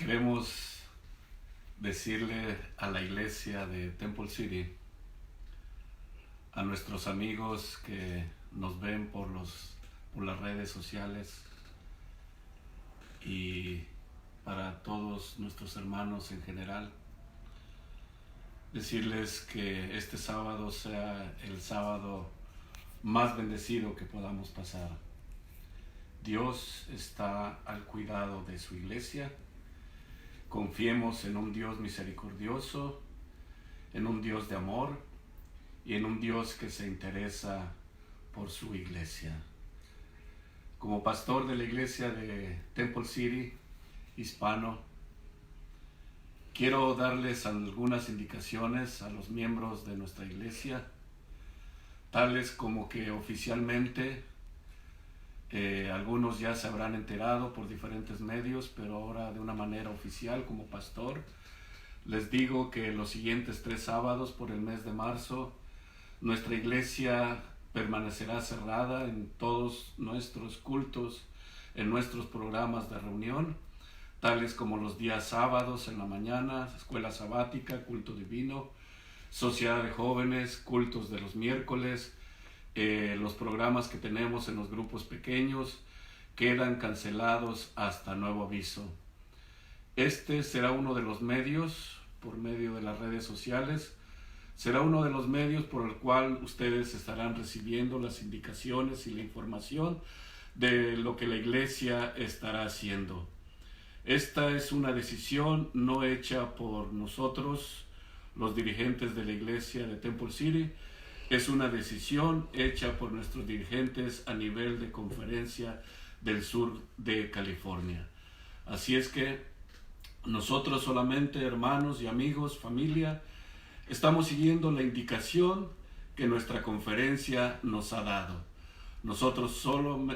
Queremos decirle a la iglesia de Temple City, a nuestros amigos que nos ven por las redes sociales y para todos nuestros hermanos en general, decirles que este sábado sea el sábado más bendecido que podamos pasar. Dios está al cuidado de su iglesia. Confiemos en un Dios misericordioso, en un Dios de amor y en un Dios que se interesa por su iglesia. Como pastor de la iglesia de Temple City hispano, quiero darles algunas indicaciones a los miembros de nuestra iglesia, tales como que oficialmente algunos ya se habrán enterado por diferentes medios, pero ahora de una manera oficial como pastor, les digo que los siguientes 3 sábados por el mes de marzo, nuestra iglesia permanecerá cerrada en todos nuestros cultos, en nuestros programas de reunión, tales como los días sábados en la mañana, escuela sabática, culto divino, sociedad de jóvenes, cultos de los miércoles. Los programas que tenemos en los grupos pequeños quedan cancelados hasta nuevo aviso. Este será uno de los medios, por medio de las redes sociales, será uno de los medios por el cual ustedes estarán recibiendo las indicaciones y la información de lo que la iglesia estará haciendo. Esta es una decisión no hecha por nosotros, los dirigentes de la iglesia de Temple City. Es una decisión hecha por nuestros dirigentes a nivel de conferencia del sur de California. Así es que nosotros solamente, hermanos y amigos, familia, estamos siguiendo la indicación que nuestra conferencia nos ha dado. Nosotros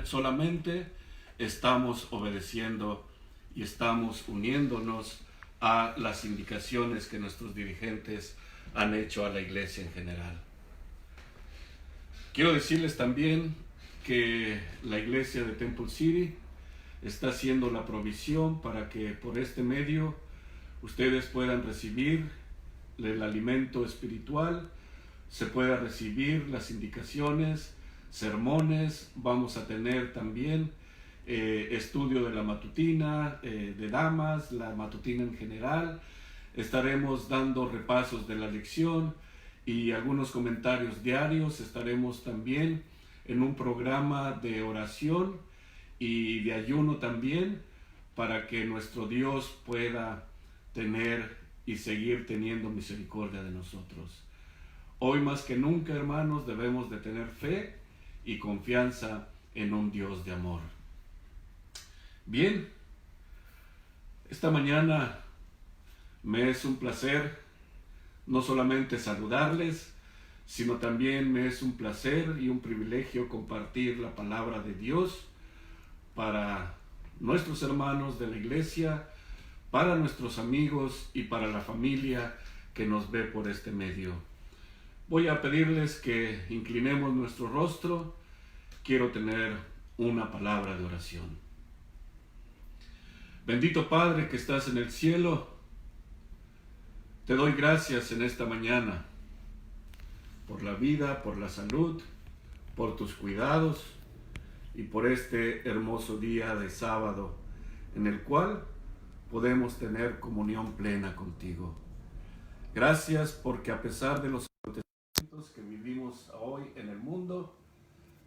solamente estamos obedeciendo y estamos uniéndonos a las indicaciones que nuestros dirigentes han hecho a la iglesia en general. Quiero decirles también que la iglesia de Temple City está haciendo la provisión para que por este medio ustedes puedan recibir el alimento espiritual, se pueda recibir las indicaciones, sermones. Vamos a tener también estudio de la matutina, de damas, la matutina en general. Estaremos dando repasos de la lección y algunos comentarios diarios. Estaremos también en un programa de oración y de ayuno también, para que nuestro Dios pueda tener y seguir teniendo misericordia de nosotros. Hoy más que nunca, hermanos, debemos de tener fe y confianza en un Dios de amor. Bien, esta mañana me es un placer no solamente saludarles, sino también me es un placer y un privilegio compartir la palabra de Dios para nuestros hermanos de la iglesia, para nuestros amigos y para la familia que nos ve por este medio. Voy a pedirles que inclinemos nuestro rostro. Quiero tener una palabra de oración. Bendito Padre que estás en el cielo, te doy gracias en esta mañana por la vida, por la salud, por tus cuidados y por este hermoso día de sábado en el cual podemos tener comunión plena contigo. Gracias porque a pesar de los acontecimientos que vivimos hoy en el mundo,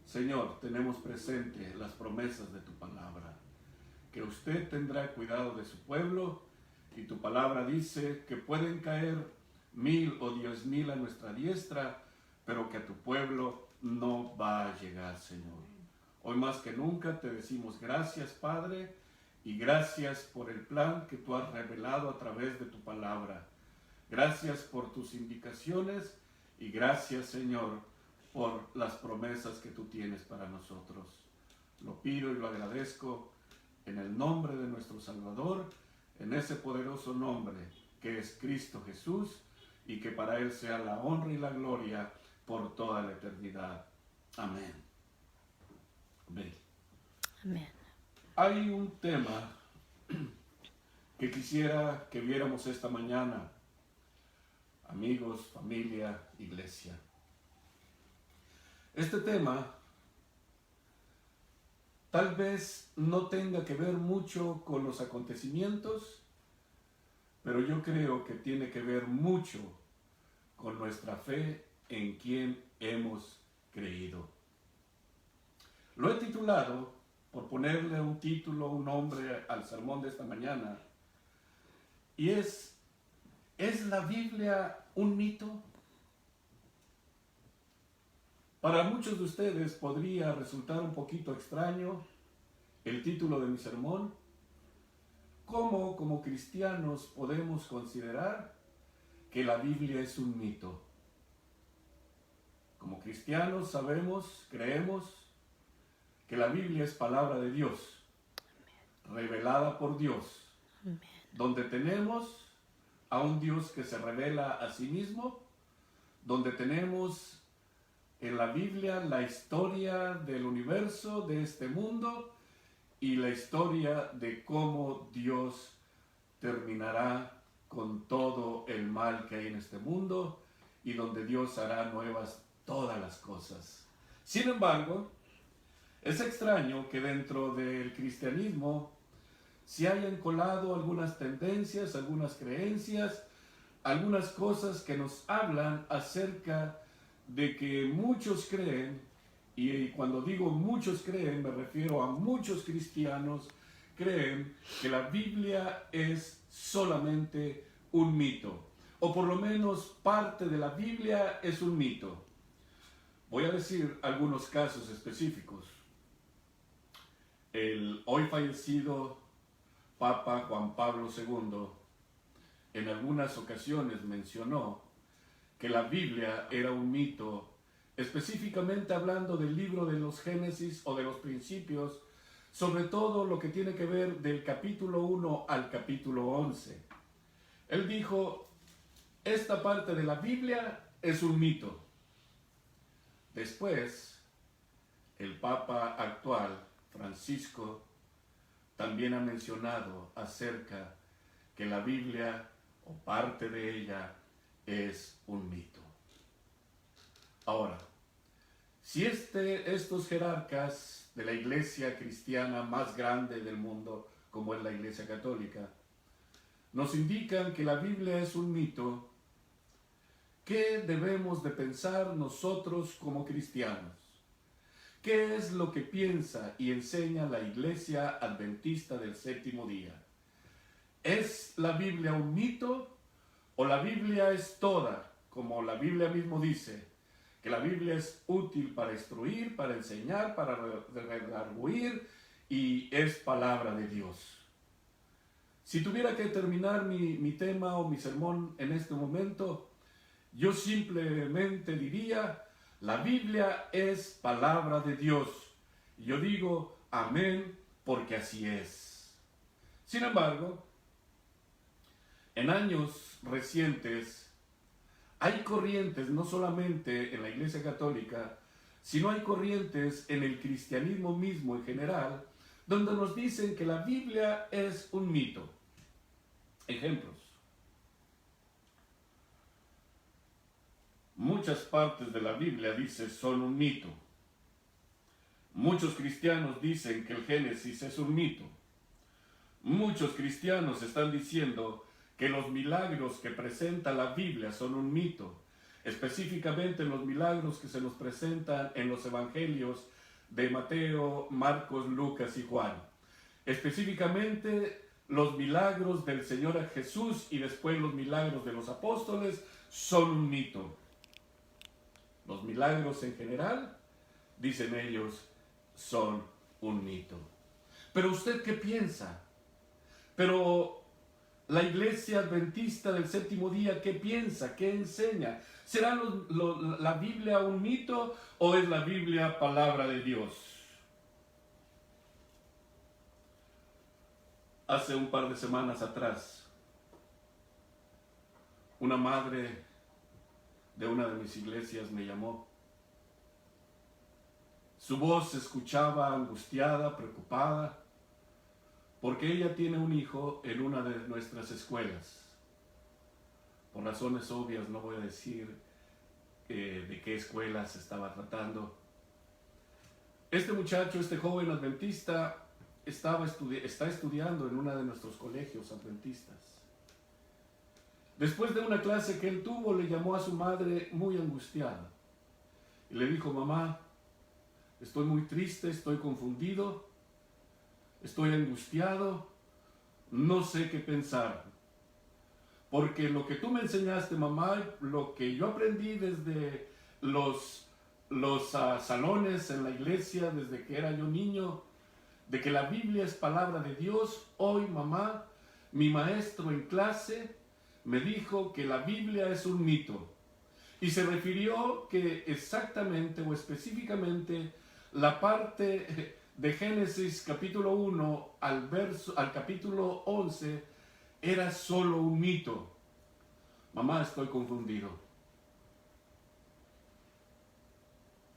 Señor, tenemos presente las promesas de tu palabra, que usted tendrá cuidado de su pueblo. Y tu palabra dice que pueden caer 1000 o 10,000 a nuestra diestra, pero que a tu pueblo no va a llegar, Señor. Hoy más que nunca te decimos gracias, Padre, y gracias por el plan que tú has revelado a través de tu palabra. Gracias por tus indicaciones y gracias, Señor, por las promesas que tú tienes para nosotros. Lo pido y lo agradezco en el nombre de nuestro Salvador, en ese poderoso nombre que es Cristo Jesús, y que para Él sea la honra y la gloria por toda la eternidad. Amén. Amén. Amén. Hay un tema que quisiera que viéramos esta mañana, amigos, familia, iglesia. Este tema tal vez no tenga que ver mucho con los acontecimientos, pero yo creo que tiene que ver mucho con nuestra fe en quien hemos creído. Lo he titulado, por ponerle un título, un nombre al sermón de esta mañana, y ¿es la Biblia un mito? Para muchos de ustedes podría resultar un poquito extraño el título de mi sermón. ¿Cómo, como cristianos, podemos considerar que la Biblia es un mito? Como cristianos sabemos, creemos que la Biblia es palabra de Dios, revelada por Dios, donde tenemos a un Dios que se revela a sí mismo, donde tenemos en la Biblia la historia del universo, de este mundo, y la historia de cómo Dios terminará con todo el mal que hay en este mundo y donde Dios hará nuevas todas las cosas. Sin embargo, es extraño que dentro del cristianismo se hayan colado algunas tendencias, algunas creencias, algunas cosas que nos hablan acerca de que muchos creen, y cuando digo muchos creen, me refiero a muchos cristianos, creen que la Biblia es solamente un mito, o por lo menos parte de la Biblia es un mito. Voy a decir algunos casos específicos. El hoy fallecido Papa Juan Pablo II en algunas ocasiones mencionó que la Biblia era un mito, específicamente hablando del libro de los Génesis o de los principios, sobre todo lo que tiene que ver del capítulo 1 al capítulo 11. Él dijo, esta parte de la Biblia es un mito. Después, el Papa actual, Francisco, también ha mencionado acerca que la Biblia, o parte de ella, es un mito. Ahora, si estos jerarcas de la iglesia cristiana más grande del mundo, como es la Iglesia Católica, nos indican que la Biblia es un mito, ¿qué debemos de pensar nosotros como cristianos? ¿Qué es lo que piensa y enseña la Iglesia Adventista del Séptimo Día? ¿Es la Biblia un mito o la Biblia es toda, como la Biblia mismo dice, que la Biblia es útil para instruir, para enseñar, para redarguir y es palabra de Dios? Si tuviera que terminar mi tema o mi sermón en este momento, yo simplemente diría, la Biblia es palabra de Dios. Y yo digo, amén, porque así es. Sin embargo, en años recientes, hay corrientes, no solamente en la Iglesia Católica, sino hay corrientes en el cristianismo mismo en general, donde nos dicen que la Biblia es un mito. Ejemplos. Muchas partes de la Biblia, dice, son un mito. Muchos cristianos dicen que el Génesis es un mito. Muchos cristianos están diciendo que los milagros que presenta la Biblia son un mito, específicamente los milagros que se nos presentan en los evangelios de Mateo, Marcos, Lucas y Juan. Específicamente los milagros del Señor Jesús y después los milagros de los apóstoles son un mito. Los milagros en general, dicen ellos, son un mito. Pero ¿usted qué piensa? Pero la Iglesia Adventista del Séptimo Día, ¿qué piensa? ¿Qué enseña? ¿Será la Biblia un mito o es la Biblia palabra de Dios? Hace un par de semanas atrás, una madre de una de mis iglesias me llamó. Su voz se escuchaba angustiada, preocupada, porque ella tiene un hijo en una de nuestras escuelas. Por razones obvias no voy a decir de qué escuela se estaba tratando. Este muchacho, este joven adventista, está estudiando en uno de nuestros colegios adventistas. Después de una clase que él tuvo, le llamó a su madre muy angustiada y le dijo: mamá, estoy muy triste, estoy confundido, estoy angustiado, no sé qué pensar. Porque lo que tú me enseñaste, mamá, lo que yo aprendí desde los salones en la iglesia, desde que era yo niño, de que la Biblia es palabra de Dios, hoy, mamá, mi maestro en clase me dijo que la Biblia es un mito. Y se refirió que exactamente o específicamente la parte de Génesis capítulo 1 al capítulo 11 era solo un mito. Mamá, estoy confundido.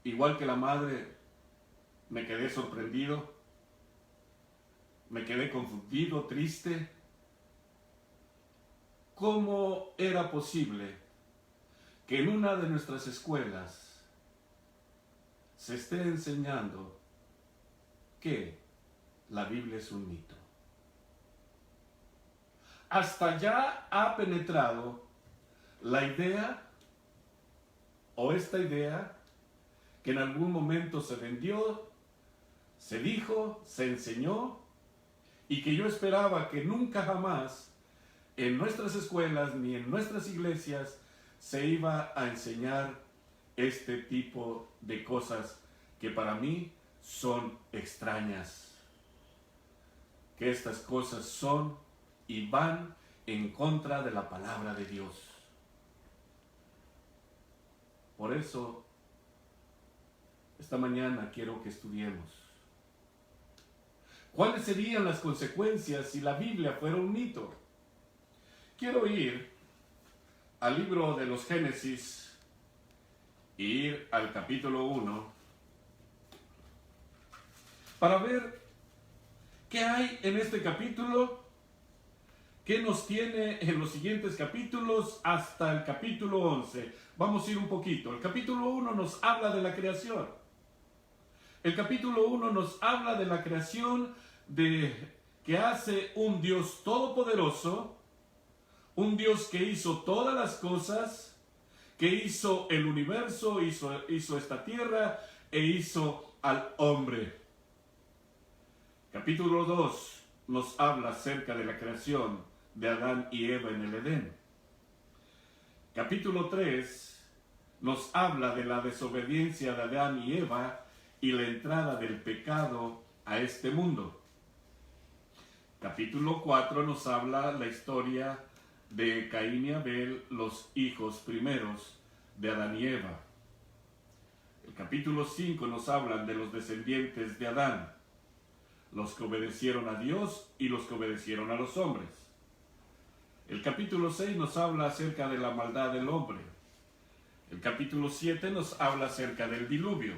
Igual que la madre, me quedé sorprendido, me quedé confundido, triste. ¿Cómo era posible que en una de nuestras escuelas se esté enseñando que la Biblia es un mito? Hasta ya ha penetrado la idea, o esta idea, que en algún momento se vendió, se dijo, se enseñó, y que yo esperaba que nunca jamás en nuestras escuelas ni en nuestras iglesias se iba a enseñar este tipo de cosas que para mí son extrañas. Que estas cosas son y van en contra de la palabra de Dios. Por eso, esta mañana quiero que estudiemos cuáles serían las consecuencias si la Biblia fuera un mito. Quiero ir al libro de los Génesis, ir al capítulo 1, para ver qué hay en este capítulo, qué nos tiene en los siguientes capítulos hasta el capítulo 11. Vamos a ir un poquito. El capítulo 1 nos habla de la creación. El capítulo 1 nos habla de la creación que hace un Dios todopoderoso, un Dios que hizo todas las cosas, que hizo el universo, hizo esta tierra e hizo al hombre. Capítulo 2 nos habla acerca de la creación de Adán y Eva en el Edén. Capítulo 3 nos habla de la desobediencia de Adán y Eva y la entrada del pecado a este mundo. Capítulo 4 nos habla la historia de Caín y Abel, los hijos primeros de Adán y Eva. El capítulo 5 nos habla de los descendientes de Adán, los que obedecieron a Dios y los que obedecieron a los hombres. El capítulo 6 nos habla acerca de la maldad del hombre. El capítulo 7 nos habla acerca del diluvio.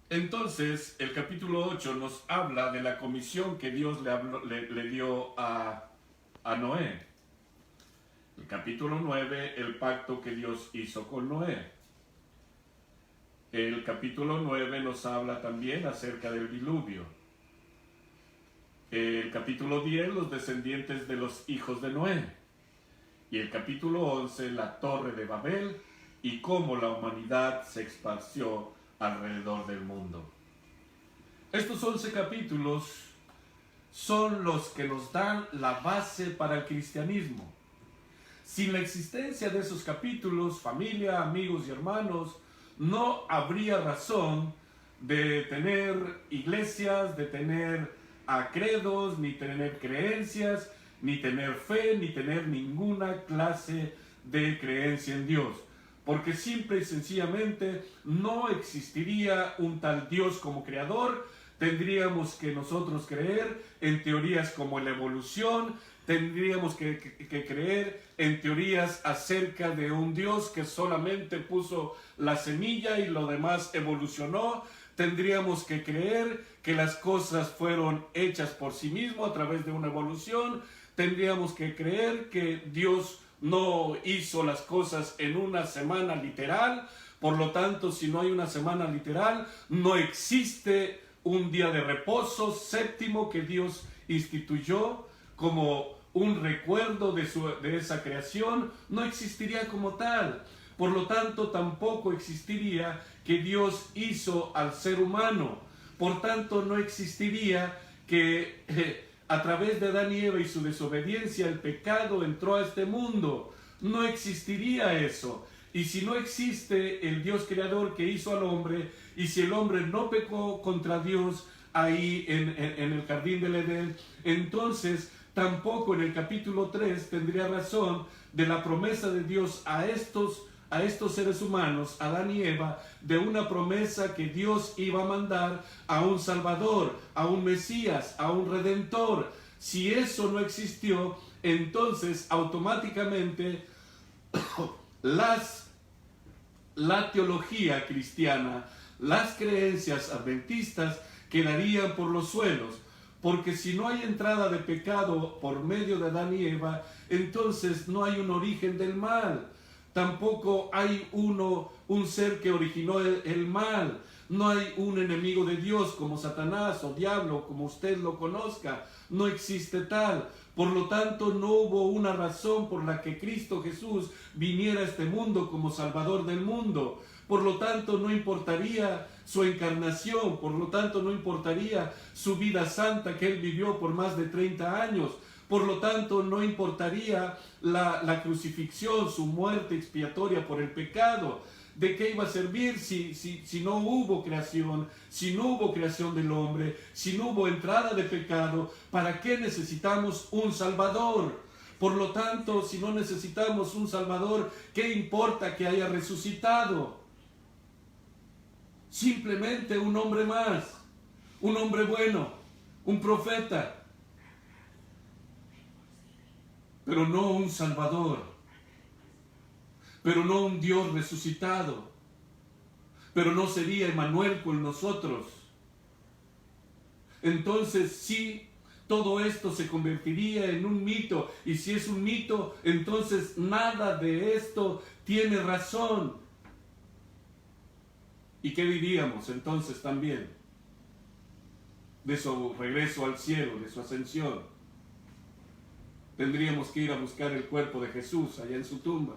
Entonces, el capítulo 8 nos habla de la comisión que Dios le dio a Noé. El capítulo 9, el pacto que Dios hizo con Noé. El capítulo 9 nos habla también acerca del diluvio. El capítulo 10, los descendientes de los hijos de Noé. Y el capítulo 11, la torre de Babel y cómo la humanidad se esparció alrededor del mundo. Estos 11 capítulos son los que nos dan la base para el cristianismo. Sin la existencia de esos capítulos, familia, amigos y hermanos, no habría razón de tener iglesias, de tener credos, ni tener creencias, ni tener fe, ni tener ninguna clase de creencia en Dios. Porque simple y sencillamente no existiría un tal Dios como creador. Tendríamos que nosotros creer en teorías como la evolución, tendríamos que creer en teorías acerca de un Dios que solamente puso la semilla y lo demás evolucionó. Tendríamos que creer que las cosas fueron hechas por sí mismo a través de una evolución. Tendríamos que creer que Dios no hizo las cosas en una semana literal. Por lo tanto, si no hay una semana literal, no existe un día de reposo séptimo que Dios instituyó como un recuerdo de esa creación. No existiría como tal. Por lo tanto, tampoco existiría que Dios hizo al ser humano. Por tanto, no existiría que a través de Adán y Eva y su desobediencia el pecado entró a este mundo. No existiría eso. Y si no existe el Dios creador que hizo al hombre, y si el hombre no pecó contra Dios ahí en el jardín del Edén, entonces tampoco en el capítulo 3 tendría razón de la promesa de Dios a estos seres humanos, Adán y Eva, de una promesa que Dios iba a mandar a un Salvador, a un Mesías, a un Redentor. Si eso no existió, entonces automáticamente la teología cristiana, las creencias adventistas quedarían por los suelos, porque si no hay entrada de pecado por medio de Adán y Eva, entonces no hay un origen del mal. Tampoco hay un ser que originó el mal. No hay un enemigo de Dios como Satanás o diablo, como usted lo conozca. No existe tal. Por lo tanto, no hubo una razón por la que Cristo Jesús viniera a este mundo como Salvador del mundo. Por lo tanto, no importaría su encarnación. Por lo tanto, no importaría su vida santa que Él vivió por más de 30 años. Por lo tanto, no importaría la crucifixión, su muerte expiatoria por el pecado. ¿De qué iba a servir si no hubo creación, si no hubo creación del hombre, si no hubo entrada de pecado? ¿Para qué necesitamos un Salvador? Por lo tanto, si no necesitamos un Salvador, ¿qué importa que haya resucitado? Simplemente un hombre más, un hombre bueno, un profeta, pero no un Salvador. Pero no un Dios resucitado, pero no sería Emmanuel con nosotros. Entonces sí, todo esto se convertiría en un mito, y si es un mito, entonces nada de esto tiene razón. ¿Y qué diríamos entonces también de su regreso al cielo, de su ascensión? Tendríamos que ir a buscar el cuerpo de Jesús allá en su tumba.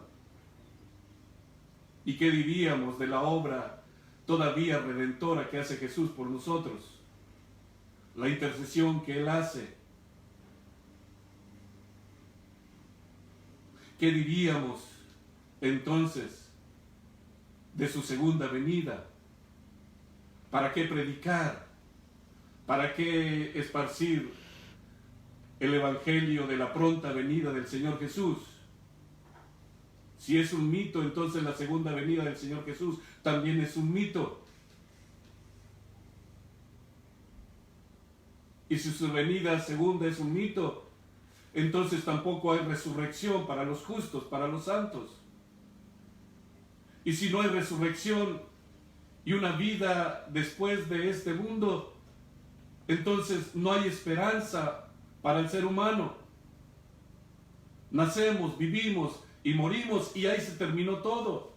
¿Y qué diríamos de la obra todavía redentora que hace Jesús por nosotros? La intercesión que Él hace. ¿Qué diríamos entonces de su segunda venida? ¿Para qué predicar? ¿Para qué esparcir el evangelio de la pronta venida del Señor Jesús? Si es un mito, entonces la segunda venida del Señor Jesús también es un mito. Y si su venida segunda es un mito, entonces tampoco hay resurrección para los justos, para los santos. Y si no hay resurrección y una vida después de este mundo, entonces no hay esperanza para el ser humano. Nacemos, vivimos y morimos y ahí se terminó todo.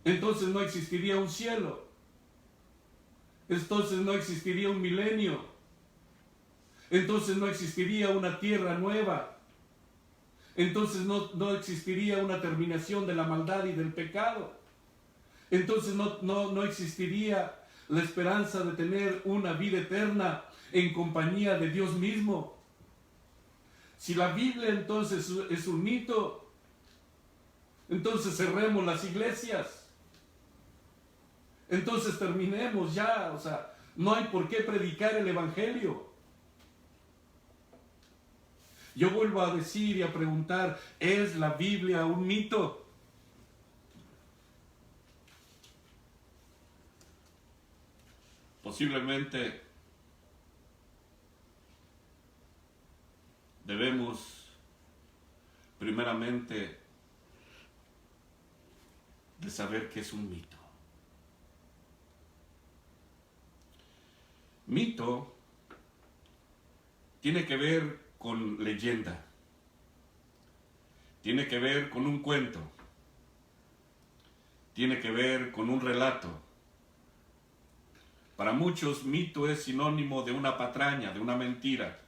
Entonces no existiría un cielo. Entonces no existiría un milenio. Entonces no existiría una tierra nueva. Entonces no existiría una terminación de la maldad y del pecado. Entonces no existiría la esperanza de tener una vida eterna en compañía de Dios mismo. Si la Biblia entonces es un mito, entonces cerremos las iglesias. Entonces terminemos ya, o sea, no hay por qué predicar el evangelio. Yo vuelvo a decir y a preguntar, ¿es la Biblia un mito? Posiblemente debemos primeramente de saber qué es un mito. Mito tiene que ver con leyenda, tiene que ver con un cuento, tiene que ver con un relato. Para muchos, mito es sinónimo de una patraña, de una mentira.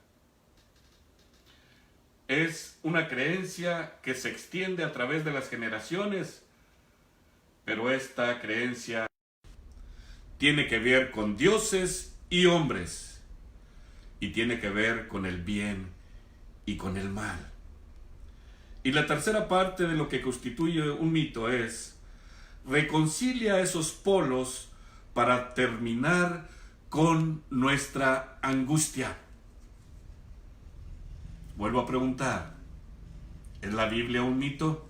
Es una creencia que se extiende a través de las generaciones, pero esta creencia tiene que ver con dioses y hombres, y tiene que ver con el bien y con el mal. Y la tercera parte de lo que constituye un mito es: reconcilia esos polos para terminar con nuestra angustia. Vuelvo a preguntar, ¿es la Biblia un mito?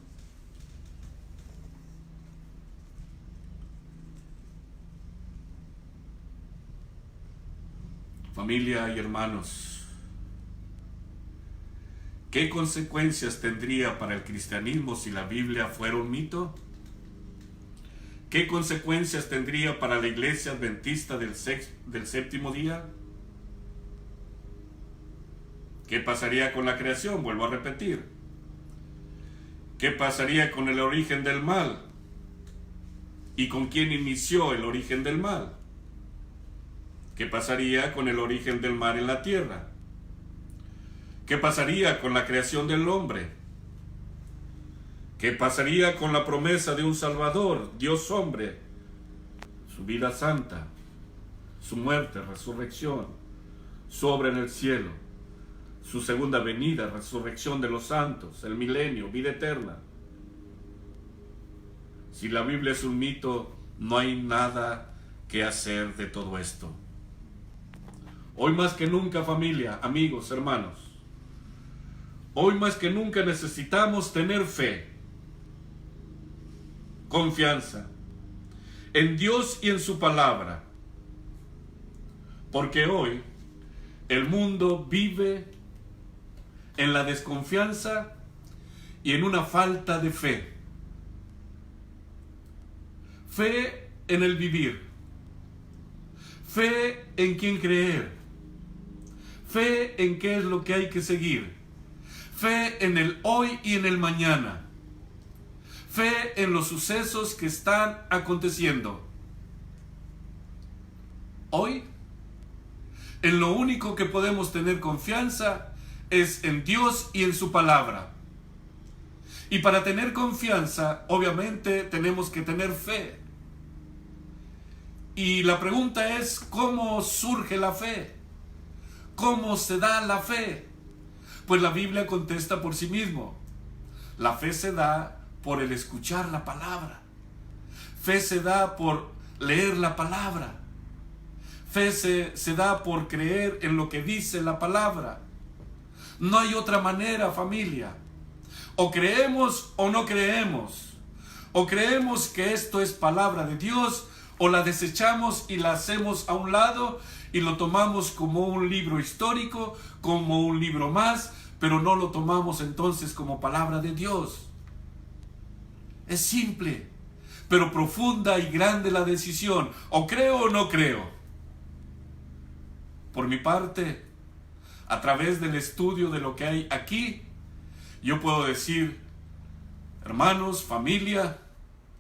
Familia y hermanos, ¿qué consecuencias tendría para el cristianismo si la Biblia fuera un mito? ¿Qué consecuencias tendría para la iglesia adventista del séptimo día? ¿Qué pasaría con la creación? Vuelvo a repetir. ¿Qué pasaría con el origen del mal? ¿Y con quién inició el origen del mal? ¿Qué pasaría con el origen del mal en la tierra? ¿Qué pasaría con la creación del hombre? ¿Qué pasaría con la promesa de un Salvador, Dios hombre, su vida santa, su muerte, resurrección, su obra en el cielo, su segunda venida, resurrección de los santos, el milenio, vida eterna? Si la Biblia es un mito, no hay nada que hacer de todo esto. Hoy más que nunca, familia, amigos, hermanos, hoy más que nunca necesitamos tener fe, confianza en Dios y en su palabra, porque hoy el mundo vive en la desconfianza y en una falta de fe. Fe en el vivir, fe en quién creer, fe en qué es lo que hay que seguir, fe en el hoy y en el mañana, fe en los sucesos que están aconteciendo. Hoy, en lo único que podemos tener confianza es en Dios y en su palabra. Y para tener confianza, obviamente, tenemos que tener fe. Y la pregunta es, ¿cómo surge la fe? ¿Cómo se da la fe? Pues la Biblia contesta por sí mismo. La fe se da por el escuchar la palabra. Fe se da por leer la palabra. Fe se da por creer en lo que dice la palabra. No hay otra manera, familia. O creemos o no creemos. O creemos que esto es palabra de Dios, o la desechamos y la hacemos a un lado y lo tomamos como un libro histórico, como un libro más, pero no lo tomamos entonces como palabra de Dios. Es simple, pero profunda y grande la decisión. O creo o no creo. Por mi parte, a través del estudio de lo que hay aquí, yo puedo decir, hermanos, familia,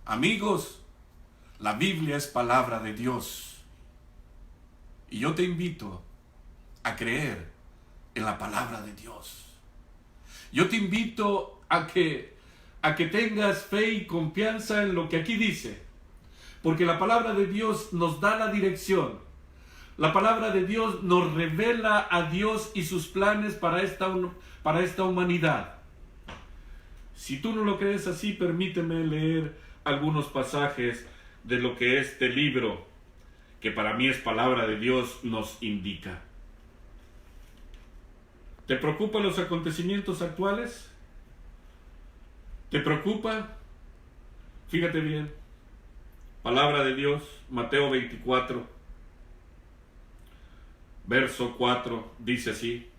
amigos, la Biblia es palabra de Dios. Y yo te invito a creer en la palabra de Dios. Yo te invito a que tengas fe y confianza en lo que aquí dice, porque la palabra de Dios nos da la dirección. La palabra de Dios nos revela a Dios y sus planes para esta humanidad. Si tú no lo crees así, permíteme leer algunos pasajes de lo que este libro, que para mí es palabra de Dios, nos indica. ¿Te preocupan los acontecimientos actuales? ¿Te preocupa? Fíjate bien. Palabra de Dios, Mateo 24, verso 4, dice así: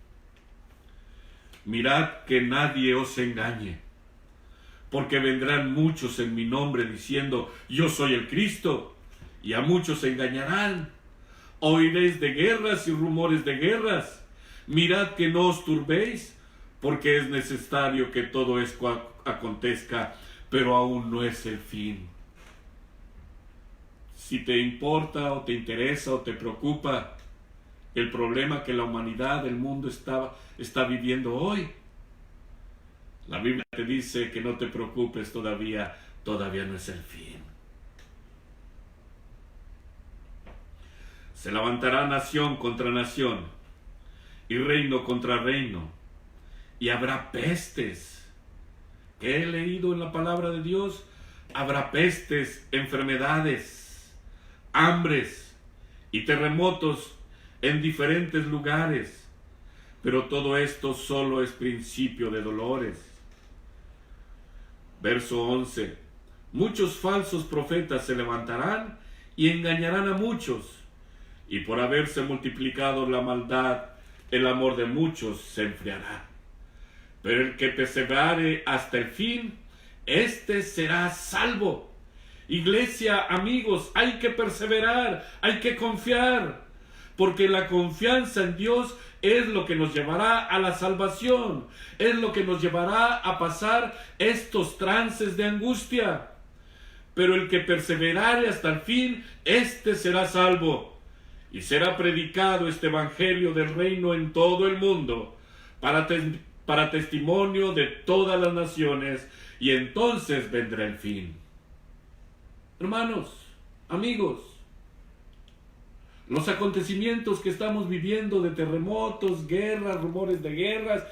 mirad que nadie os engañe, porque vendrán muchos en mi nombre diciendo, yo soy el Cristo, y a muchos se engañarán. Oiréis de guerras y rumores de guerras. Mirad que no os turbéis, porque es necesario que todo esto acontezca, pero aún no es el fin. Si te importa o te interesa o te preocupa el problema que la humanidad, el mundo está viviendo hoy, la Biblia te dice que no te preocupes todavía no es el fin. Se levantará nación contra nación y reino contra reino, y habrá pestes. ¿Qué he leído en la palabra de Dios? Habrá pestes, enfermedades, hambres y terremotos en diferentes lugares, pero todo esto solo es principio de dolores. Verso 11. Muchos falsos profetas se levantarán y engañarán a muchos, y por haberse multiplicado la maldad, el amor de muchos se enfriará. Pero el que perseverare hasta el fin, éste será salvo. Iglesia, amigos, hay que perseverar, hay que confiar, porque la confianza en Dios es lo que nos llevará a la salvación, es lo que nos llevará a pasar estos trances de angustia. Pero el que perseverare hasta el fin, éste será salvo. Y será predicado este evangelio del reino en todo el mundo, para testimonio de todas las naciones, y entonces vendrá el fin. Hermanos, amigos, los acontecimientos que estamos viviendo de terremotos, guerras, rumores de guerras,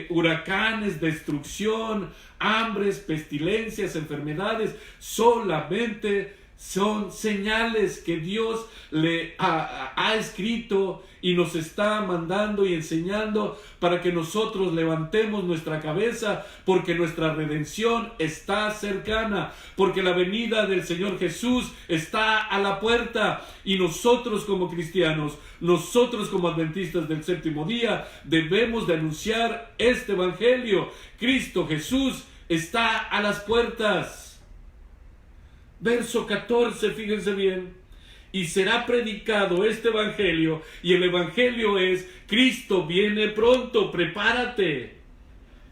huracanes, destrucción, hambres, pestilencias, enfermedades, solamente son señales que Dios le ha escrito y nos está mandando y enseñando para que nosotros levantemos nuestra cabeza, porque nuestra redención está cercana, porque la venida del Señor Jesús está a la puerta, y nosotros como cristianos, nosotros como adventistas del séptimo día, debemos de anunciar este evangelio. Cristo Jesús está a las puertas. Verso 14, fíjense bien. Y será predicado este evangelio, y el evangelio es: Cristo viene pronto, prepárate.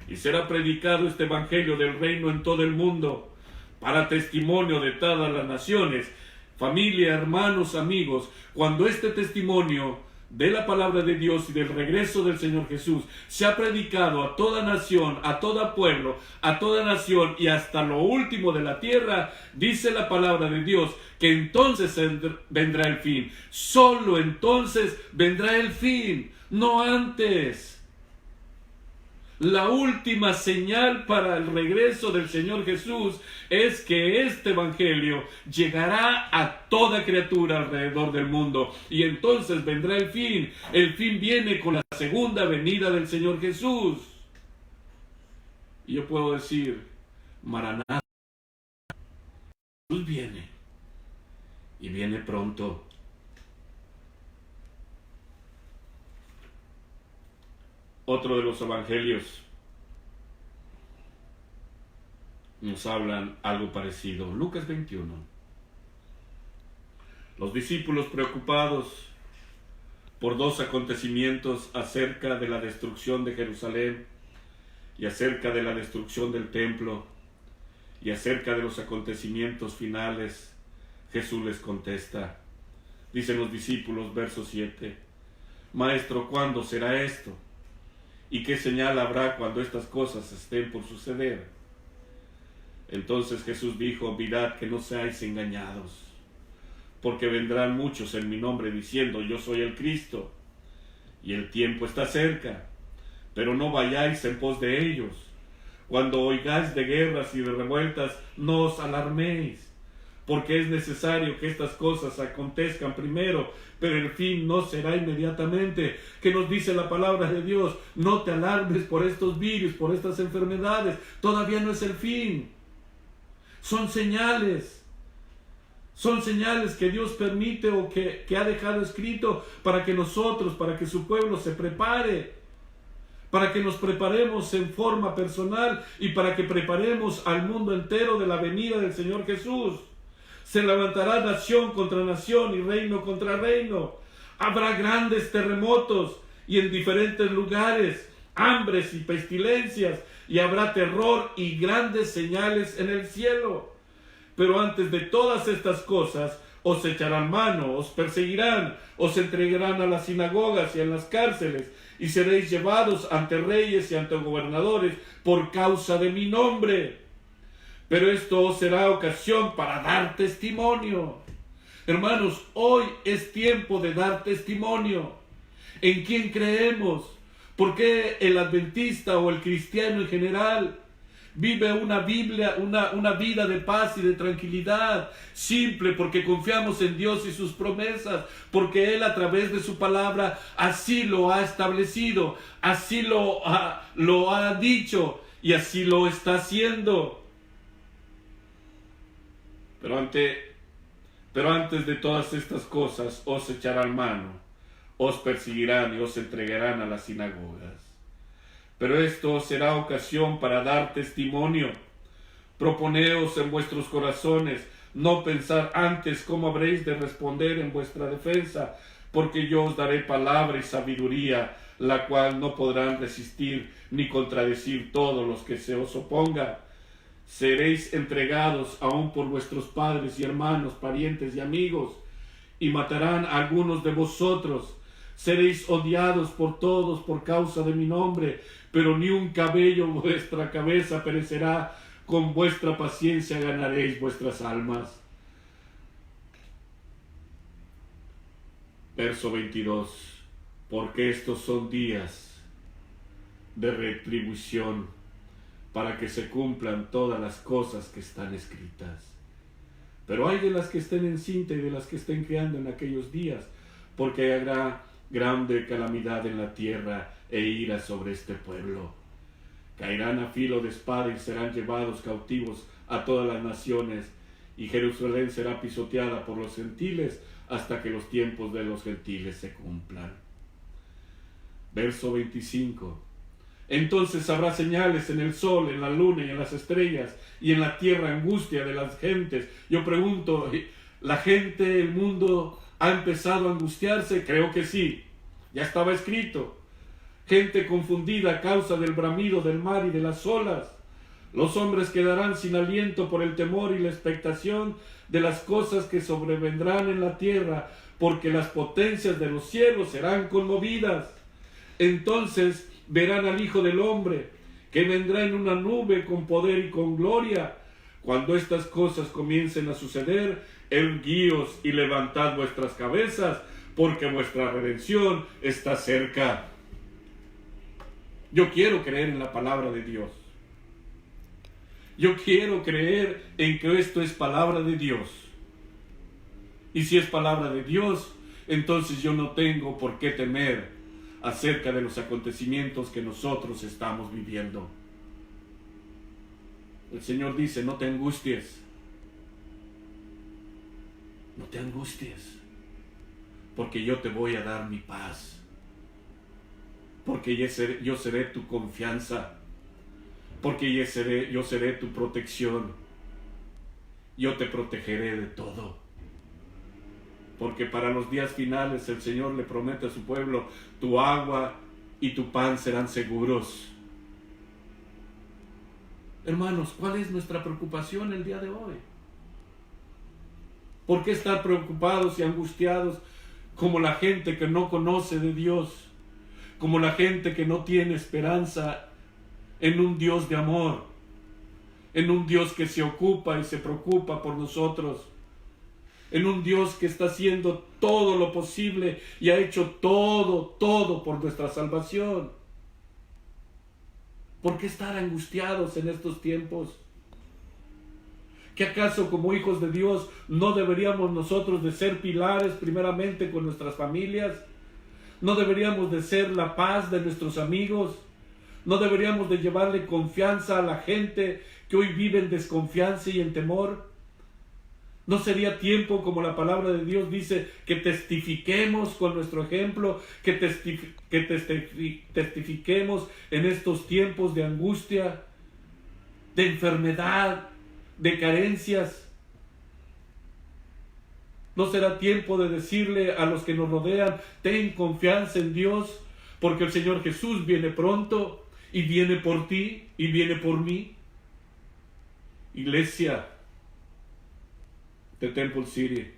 Y será predicado este evangelio del reino en todo el mundo, para testimonio de todas las naciones. Familia, hermanos, amigos, cuando este testimonio de la palabra de Dios y del regreso del Señor Jesús se ha predicado a toda nación, a todo pueblo, a toda nación y hasta lo último de la tierra, dice la palabra de Dios que entonces vendrá el fin. Solo entonces vendrá el fin, no antes. La última señal para el regreso del Señor Jesús es que este evangelio llegará a toda criatura alrededor del mundo, y entonces vendrá el fin. El fin viene con la segunda venida del Señor Jesús. Y yo puedo decir: Maranatha, Jesús viene, y viene pronto. Otro de los evangelios nos hablan algo parecido. Lucas 21. Los discípulos, preocupados por dos acontecimientos acerca de la destrucción de Jerusalén y acerca de la destrucción del templo y acerca de los acontecimientos finales, Jesús les contesta. Dicen los discípulos, verso 7: Maestro, ¿cuándo será esto? ¿Y qué señal habrá cuando estas cosas estén por suceder? Entonces Jesús dijo: mirad que no seáis engañados, porque vendrán muchos en mi nombre diciendo: yo soy el Cristo, y el tiempo está cerca. Pero no vayáis en pos de ellos. Cuando oigáis de guerras y de revueltas, no os alarméis, porque es necesario que estas cosas acontezcan primero, pero el fin no será inmediatamente. ¿Qué nos dice la palabra de Dios? No te alarmes por estos virus, por estas enfermedades. Todavía no es el fin. Son señales. Son señales que Dios permite o que ha dejado escrito para que nosotros, para que su pueblo se prepare, para que nos preparemos en forma personal y para que preparemos al mundo entero de la venida del Señor Jesús. Se levantará nación contra nación y reino contra reino. Habrá grandes terremotos y en diferentes lugares, hambres y pestilencias, y habrá terror y grandes señales en el cielo. Pero antes de todas estas cosas, os echarán mano, os perseguirán, os entregarán a las sinagogas y a las cárceles, y seréis llevados ante reyes y ante gobernadores por causa de mi nombre. Pero esto os será ocasión para dar testimonio. Hermanos, hoy es tiempo de dar testimonio. ¿En quién creemos? ¿Por qué el adventista o el cristiano en general vive una vida de paz y de tranquilidad? Simple, porque confiamos en Dios y sus promesas, porque Él a través de su palabra así lo ha establecido, así lo ha dicho y así lo está haciendo. Pero antes de todas estas cosas os echarán mano, os perseguirán y os entregarán a las sinagogas. Pero esto será ocasión para dar testimonio. Proponeos en vuestros corazones no pensar antes cómo habréis de responder en vuestra defensa, porque yo os daré palabra y sabiduría, la cual no podrán resistir ni contradecir todos los que se os opongan. Seréis entregados aún por vuestros padres y hermanos, parientes y amigos, y matarán a algunos de vosotros. Seréis odiados por todos por causa de mi nombre, pero ni un cabello de vuestra cabeza perecerá. Con vuestra paciencia ganaréis vuestras almas. Verso 22. Porque estos son días de retribución, para que se cumplan todas las cosas que están escritas. Pero hay de las que estén encinta y de las que estén criando en aquellos días, porque habrá grande calamidad en la tierra e ira sobre este pueblo. Caerán a filo de espada y serán llevados cautivos a todas las naciones, y Jerusalén será pisoteada por los gentiles hasta que los tiempos de los gentiles se cumplan. Verso 25. Entonces habrá señales en el sol, en la luna y en las estrellas, y en la tierra angustia de las gentes. Yo pregunto, ¿la gente, el mundo ha empezado a angustiarse? Creo que sí, ya estaba escrito. Gente confundida a causa del bramido del mar y de las olas. Los hombres quedarán sin aliento por el temor y la expectación de las cosas que sobrevendrán en la tierra, porque las potencias de los cielos serán conmovidas. Entonces verán al Hijo del Hombre, que vendrá en una nube con poder y con gloria. Cuando estas cosas comiencen a suceder, erguíos y levantad vuestras cabezas, porque vuestra redención está cerca. Yo quiero creer en la palabra de Dios. Yo quiero creer en que esto es palabra de Dios. Y si es palabra de Dios, entonces yo no tengo por qué temer acerca de los acontecimientos que nosotros estamos viviendo. El Señor dice, no te angusties. No te angusties, porque yo te voy a dar mi paz. Porque yo seré tu confianza. Porque yo seré tu protección. Yo te protegeré de todo. Porque para los días finales el Señor le promete a su pueblo, tu agua y tu pan serán seguros. Hermanos, ¿cuál es nuestra preocupación el día de hoy? ¿Por qué estar preocupados y angustiados como la gente que no conoce de Dios? Como la gente que no tiene esperanza en un Dios de amor, en un Dios que se ocupa y se preocupa por nosotros, en un Dios que está haciendo todo lo posible y ha hecho todo por nuestra salvación. ¿Por qué estar angustiados en estos tiempos? ¿Que acaso como hijos de Dios no deberíamos nosotros de ser pilares primeramente con nuestras familias? ¿No deberíamos de ser la paz de nuestros amigos? ¿No deberíamos de llevarle confianza a la gente que hoy vive en desconfianza y en temor? ¿No sería tiempo, como la palabra de Dios dice, que testifiquemos con nuestro ejemplo, que testifiquemos en estos tiempos de angustia, de enfermedad, de carencias? No será tiempo de decirle a los que nos rodean: ten confianza en Dios, porque el Señor Jesús viene pronto y viene por ti y viene por mí. Iglesia de Temple City,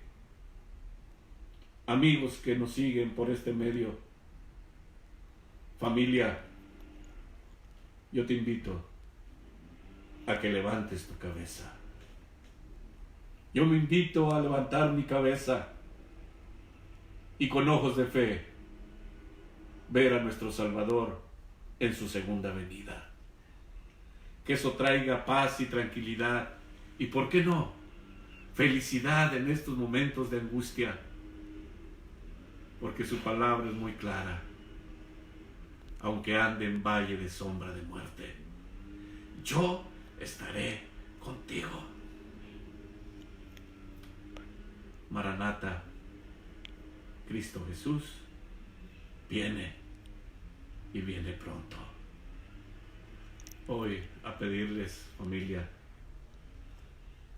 amigos que nos siguen por este medio, familia, yo te invito a que levantes tu cabeza. Yo me invito a levantar mi cabeza y con ojos de fe ver a nuestro Salvador en su segunda venida. Que eso traiga paz y tranquilidad y, ¿por qué no?, felicidad en estos momentos de angustia, porque su palabra es muy clara. Aunque ande en valle de sombra de muerte, yo estaré contigo. Maranata, Cristo Jesús viene y viene pronto. Hoy a pedirles, familia,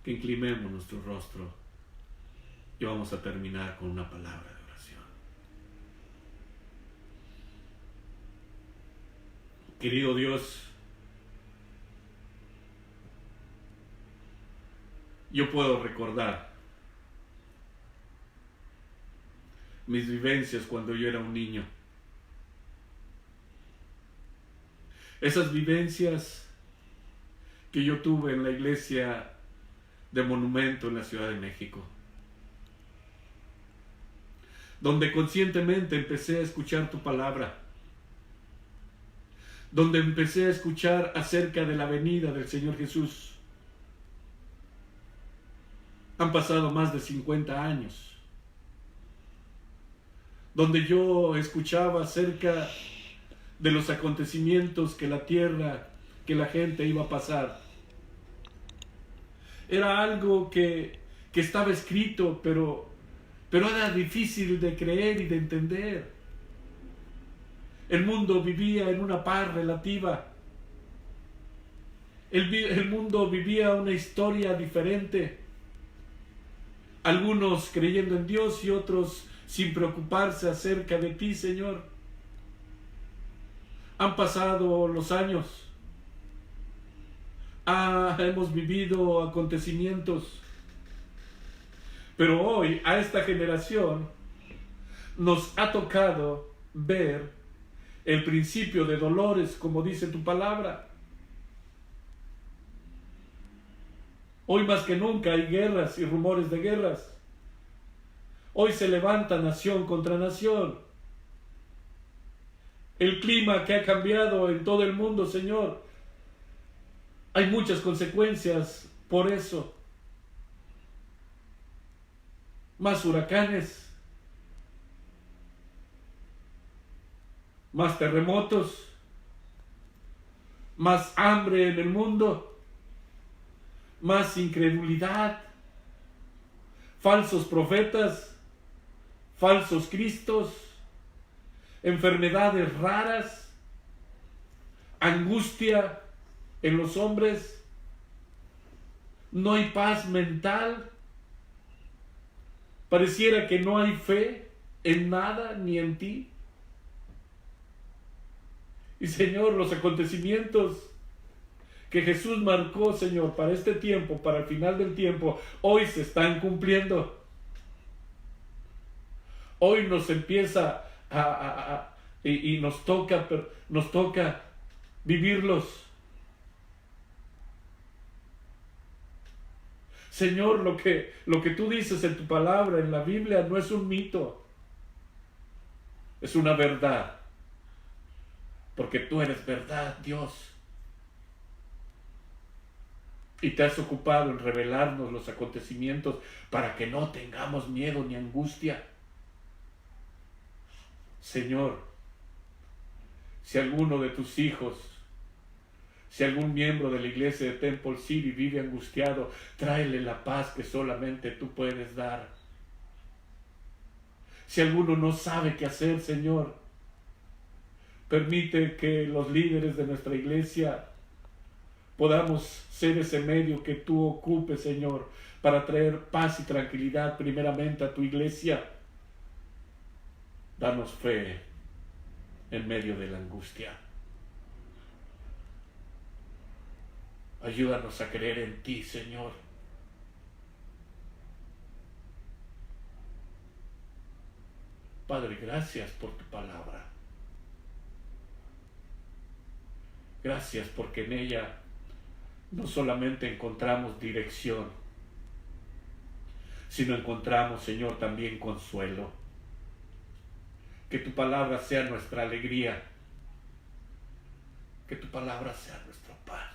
que inclinemos nuestro rostro y vamos a terminar con una palabra de oración. Querido Dios, yo puedo recordar mis vivencias cuando yo era un niño. Esas vivencias que yo tuve en la iglesia de Monumento en la Ciudad de México, donde conscientemente empecé a escuchar tu palabra, donde empecé a escuchar acerca de la venida del Señor Jesús. Han pasado más de 50 años, donde yo escuchaba acerca de los acontecimientos que la tierra, que la gente iba a pasar. Era algo que estaba escrito, pero era difícil de creer y de entender. El mundo vivía en una paz relativa. El mundo vivía una historia diferente. Algunos creyendo en Dios y otros sin preocuparse acerca de ti, Señor. Han pasado los años. Hemos vivido acontecimientos. Pero hoy, a esta generación, nos ha tocado ver el principio de dolores, como dice tu palabra. Hoy más que nunca hay guerras y rumores de guerras. Hoy se levanta nación contra nación. El clima que ha cambiado en todo el mundo, Señor, hay muchas consecuencias por eso. Más huracanes, más terremotos, más hambre en el mundo, más incredulidad, falsos profetas, falsos cristos, enfermedades raras, angustia en los hombres, no hay paz mental, pareciera que no hay fe en nada ni en ti. Y Señor, los acontecimientos que Jesús marcó, Señor, para este tiempo, para el final del tiempo, hoy se están cumpliendo. Hoy nos empieza y nos toca vivirlos. Señor, lo que tú dices en tu palabra, en la Biblia, no es un mito, es una verdad, porque tú eres verdad, Dios, y te has ocupado en revelarnos los acontecimientos para que no tengamos miedo ni angustia. Señor, si alguno de tus hijos, si algún miembro de la iglesia de Temple City vive angustiado, tráele la paz que solamente tú puedes dar. Si alguno no sabe qué hacer, Señor, permite que los líderes de nuestra iglesia podamos ser ese medio que tú ocupes, Señor, para traer paz y tranquilidad primeramente a tu iglesia. Danos fe en medio de la angustia. Ayúdanos a creer en ti, Señor. Padre, gracias por tu palabra. Gracias porque en ella no solamente encontramos dirección, sino encontramos, Señor, también consuelo. Que tu palabra sea nuestra alegría. Que tu palabra sea nuestro pan.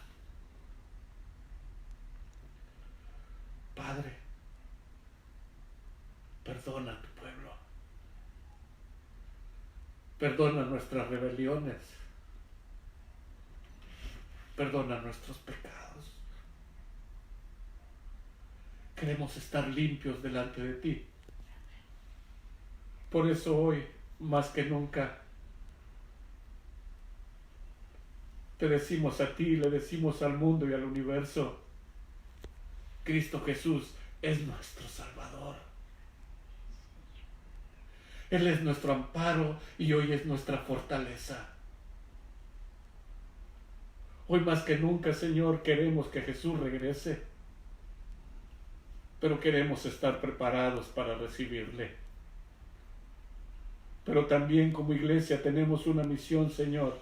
Padre, perdona a tu pueblo. Perdona nuestras rebeliones. Perdona nuestros pecados. Queremos estar limpios delante de ti. Por eso hoy, más que nunca, te decimos a ti, le decimos al mundo y al universo, Cristo Jesús es nuestro Salvador. Él es nuestro amparo y hoy es nuestra fortaleza. Hoy más que nunca, Señor, queremos que Jesús regrese, pero queremos estar preparados para recibirle. Pero también como iglesia tenemos una misión, Señor,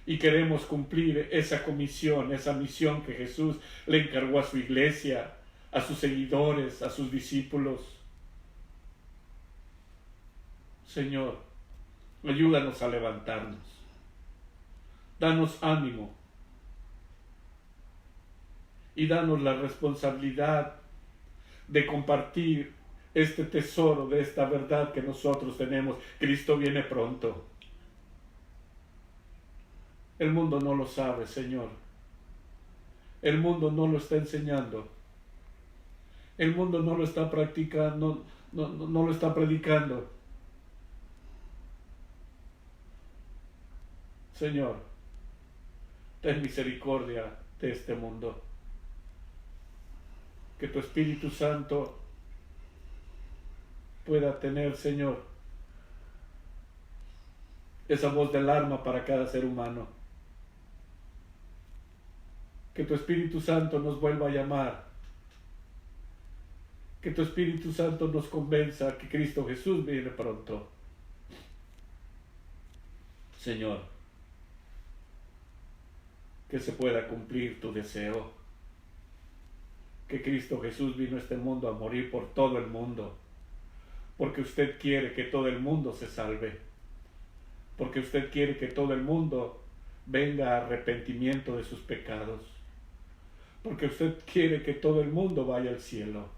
y queremos cumplir esa comisión, esa misión que Jesús le encargó a su iglesia, a sus seguidores, a sus discípulos. Señor, ayúdanos a levantarnos. Danos ánimo y danos la responsabilidad de compartir este tesoro de esta verdad que nosotros tenemos. Cristo viene pronto. El mundo no lo sabe, Señor. El mundo no lo está enseñando. El mundo no lo está practicando, no lo está predicando. Señor, ten misericordia de este mundo. Que tu Espíritu Santo pueda tener, Señor, esa voz del alma para cada ser humano. Que tu Espíritu Santo nos vuelva a llamar. Que tu Espíritu Santo nos convenza que Cristo Jesús viene pronto. Señor, que se pueda cumplir tu deseo. Que Cristo Jesús vino a este mundo a morir por todo el mundo. Porque usted quiere que todo el mundo se salve. Porque usted quiere que todo el mundo venga a arrepentimiento de sus pecados. Porque usted quiere que todo el mundo vaya al cielo.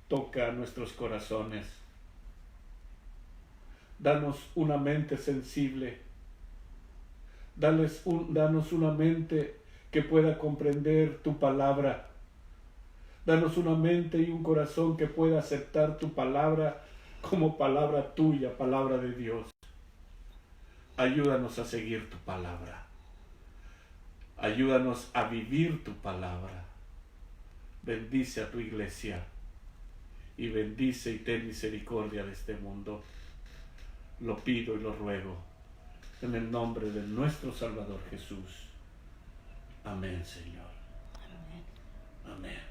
Toca nuestros corazones. Danos una mente sensible. Danos una mente que pueda comprender tu palabra. Danos una mente y un corazón que pueda aceptar tu palabra como palabra tuya, palabra de Dios. Ayúdanos a seguir tu palabra. Ayúdanos a vivir tu palabra. Bendice a tu iglesia y bendice y ten misericordia de este mundo. Lo pido y lo ruego en el nombre de nuestro Salvador Jesús. Amén, Señor. Amén. Amén.